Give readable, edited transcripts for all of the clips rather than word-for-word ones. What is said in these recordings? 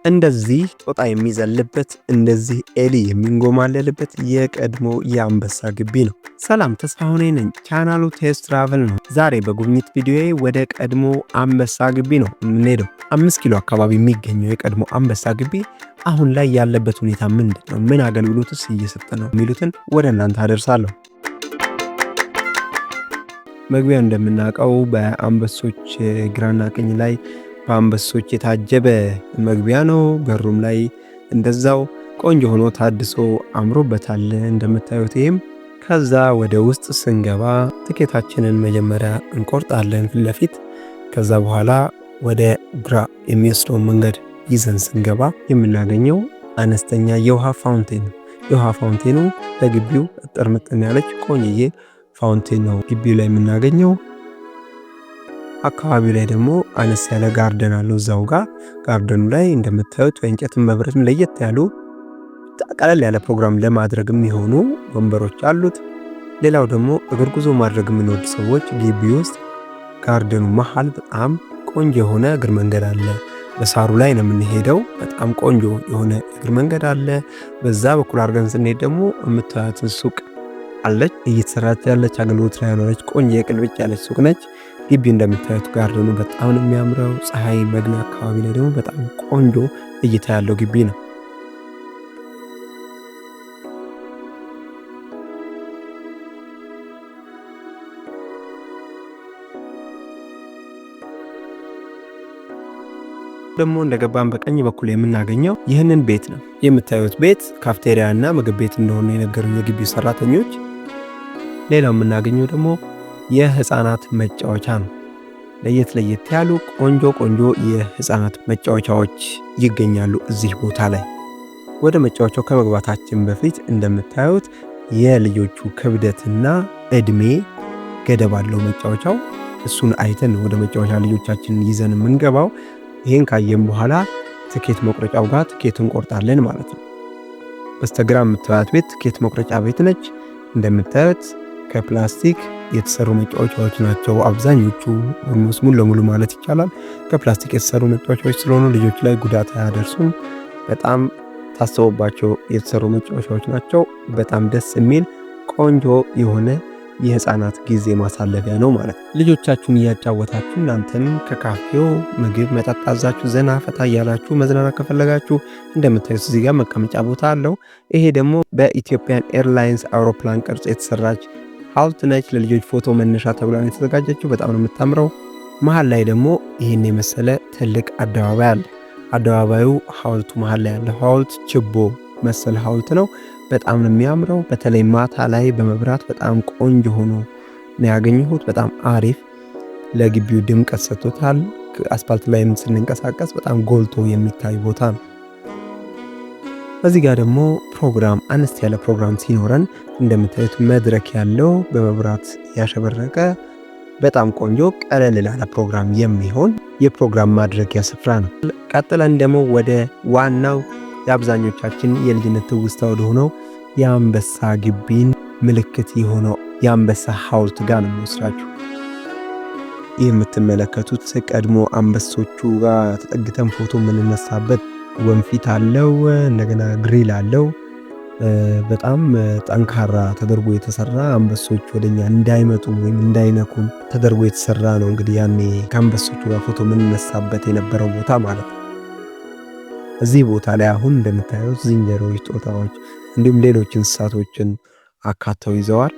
እንደዚህ ጦጣ የሚዘልበት እንደዚህ ኤሊ የሚንጎማለልበት የቀድሞ የአንበሳ ግቢ ነው። ሰላም ተስፋሁኔ ነኝ። ቻናሉ ቴስት ትራቨል ነው። ዛሬ በጉብኝት ቪዲዮዬ ወደ ቀድሞ አንበሳ ግቢ ነው የምንሄደው። 5 ኪሎ አካባቢ የሚገኘው የቀድሞ አንበሳ ግቢ አሁን ላይ ያለበት ሁኔታ ምንድን ነው? ምን አገልግሎትስ እየሰጠ ነው? የሚሉትን ወደ እናንተ አደርሳለሁ። መግቢያው እንደምናውቀው በአንበሶች ግራና ቀኝ ላይ በአንበሶች የታጀበ መግቢያ ነው። በሩም ላይ እንደዛው ቆንጆ ሆኖ ታድሶ አምሮበታል እንደምታዩት። ይሄም ከዛ ወደ ውስጥ ስንገባ ትኬታችንን መጀመሪያ እንቆርጣለን ፊት ለፊት። ከዛ በኋላ ወደ ግራ የሚወስደው መንገድ ይዘን ስንገባ የምናገኘው አነስተኛ የውሃ ፋውንቴን ነው። የውሃ ፋውንቴኑ ለግቢው ጥርምጥን ያለች ቆንጆዬ ፋውንቴን ነው ግቢው ላይ የምናገኘው። አካባቢው ላይ ደግሞ አነስ ያለ ጋርደን አለው። እዛው ጋር ጋርደኑ ላይ እንደምታዩት በእንጨትም በብረትም ለየት ያሉ ቀለል ያለ ፕሮግራም ለማድረግ የሚሆኑ ወንበሮች አሉት። ሌላው ደግሞ እግር ጉዞ ማድረግ የምንወድ ሰዎች ግቢ ውስጥ ጋርደኑ መሃል በጣም ቆንጆ የሆነ እግር መንገድ አለ። በሳሩ ላይ ነው የምንሄደው። በጣም ቆንጆ የሆነ እግር መንገድ አለ። በዛ በኩል አድርገን ስንሄድ ደግሞ የምታዩት ሱቅ አለች። እየተሰራች ያለች አገልግሎት ላይ ያለች ቆንጆ የቅልብጭ ያለች ሱቅ ነች። ግቢው እንደምታዩት ጋርደኑ በጣም ነው የሚያምረው። ፀሐይ መግቢያ አካባቢ ላይ ደግሞ በጣም ቆንጆ እይታ ያለው ግቢ ነው። ደግሞ እንደገባን በቀኝ በኩል የምናገኘው ይህንን ቤት ነው። የምታዩት ቤት ካፍቴሪያ እና ምግብ ቤት እንደሆነ የነገሩኝ የግቢው ሰራተኞች። ሌላው የምናገኘው ደግሞ የህፃናት መጫወቻ ነው። ለየት ያሉ ቆንጆ የህፃናት መጫወቻዎች ይገኛሉ እዚህ ቦታ ላይ። ወደ መጫወቻው ከመግባታችን በፊት እንደምታዩት የልጆቹ ክብደትና እድሜ ገደብ አለው መጫወቻው። እሱን አይተን ወደ መጫወቻ ልጆቻችንን ይዘን የምንገባው። ይሄን ካየን በኋላ ትኬት መቁረጫው ጋር ትኬት እንቆርጣለን ማለት ነው። በስተግራ የምታዩት ቤት ትኬት መቁረጫ ቤት ነች። እንደምታዩት ከፕላስቲክ የተሰሩ መጫወቻዎች ናቸው አብዛኞቹ። ሙሉ ለሙሉ ማለት ይቻላል ከፕላስቲክ የተሰሩ መጫወቻዎች ስለሆኑ ልጆች ላይ ጉዳት አያደርሱም። በጣም ታስቦባቸው የተሰሩ መጫወቻዎች ናቸው። በጣም ደስ የሚል ቆንጆ የሆነ የህፃናት ጊዜ ማሳለፊያ ነው ማለት ነው። ልጆቻችሁን እያጫወታችሁ እናንተም ከካፌው ምግብ መጠጥ አዛችሁ ዘና ፈታ እያላችሁ መዝናናት ከፈለጋችሁ እንደምታዩት እዚህ ጋር መቀመጫ ቦታ አለው። ይሄ ደግሞ በኢትዮጵያን ኤርላይንስ አውሮፕላን ቅርጽ የተሰራች ሐውልት ነች። ለልጆች ፎቶ መነሻ ተብላ ነው የተዘጋጀችው። በጣም ነው የምታምረው። መሃል ላይ ደግሞ ይሄን የመሰለ ትልቅ አደባባይ አለ። አደባባዩ ሐውልቱ መሃል ላይ ያለ ሐውልት ችቦ መሰለ ሐውልት ነው። በጣም ነው የሚያምረው። በተለይ ማታ ላይ በመብራት በጣም ቆንጆ ሆኖ ነው ያገኘሁት። በጣም አሪፍ ለግቢው ድምቀት ሰጥቶታል። አስፋልት ላይ ስንንቀሳቀስ በጣም ጎልቶ የሚታይ ቦታ ነው። እዚህ ጋር ደግሞ ፕሮግራም አነስ ያለ ፕሮግራም ሲኖረን እንደምታዩት መድረክ ያለው በመብራት ያሸበረቀ በጣም ቆንጆ ቀለል ላለ ፕሮግራም የሚሆን የፕሮግራም ማድረጊያ ስፍራ ነው። ቀጥለን ደግሞ ወደ ዋናው የአብዛኞቻችን የልጅነት ትውስታ ወደ ሆነው የአንበሳ ግቢን ምልክት የሆነው የአንበሳ ሐውልት ጋር ነው የምወስዳችሁ። ይህ የምትመለከቱት ቀድሞ አንበሶቹ ጋር ተጠግተን ፎቶ የምንነሳበት ወንፊት አለው። እንደገና ግሪል አለው። በጣም ጠንካራ ተደርጎ የተሰራ አንበሶች ወደኛ እንዳይመጡ ወይም እንዳይነኩን ተደርጎ የተሰራ ነው። እንግዲህ ያኔ ከአንበሶቹ ጋር ፎቶ የምንነሳበት የነበረው ቦታ ማለት ነው። እዚህ ቦታ ላይ አሁን እንደምታዩት ዝንጀሮዎች፣ ጦጣዎች እንዲሁም ሌሎች እንስሳቶችን አካተው ይዘዋል።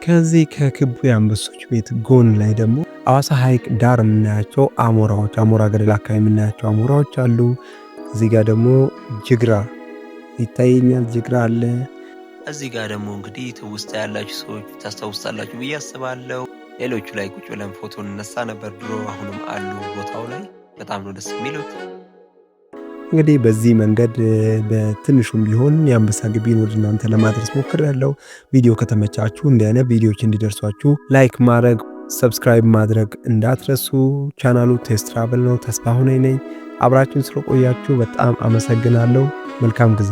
ከዚህ ከክቡ የአንበሶች ቤት ጎን ላይ ደግሞ አዋሳ ሐይቅ ዳር የምናያቸው አሞራዎች፣ አሞራ ገደል አካባቢ የምናያቸው አሞራዎች አሉ። እዚህ ጋር ደግሞ ጅግራ ይታየኛል። ጅግራ አለ። እዚህ ጋር ደግሞ እንግዲህ ትውስታ ያላችሁ ሰዎች ታስታውሳላችሁ ብዬ አስባለሁ። ሌሎቹ ላይ ቁጭ ብለን ፎቶ እንነሳ ነበር ድሮ። አሁንም አሉ ቦታው ላይ። በጣም ነው ደስ የሚሉት። እንግዲህ በዚህ መንገድ በትንሹም ቢሆን የአንበሳ ግቢን ወደ እናንተ ለማድረስ ሞክሬያለሁ። ቪዲዮ ከተመቻችሁ እንዲህ አይነት ቪዲዮዎች እንዲደርሷችሁ ላይክ ማድረግ፣ ሰብስክራይብ ማድረግ እንዳትረሱ። ቻናሉ ቴስት ትራቨል ነው። ተስፋሁኔ ነኝ። አብራችሁን ስለቆያችሁ በጣም አመሰግናለሁ። መልካም ጊዜ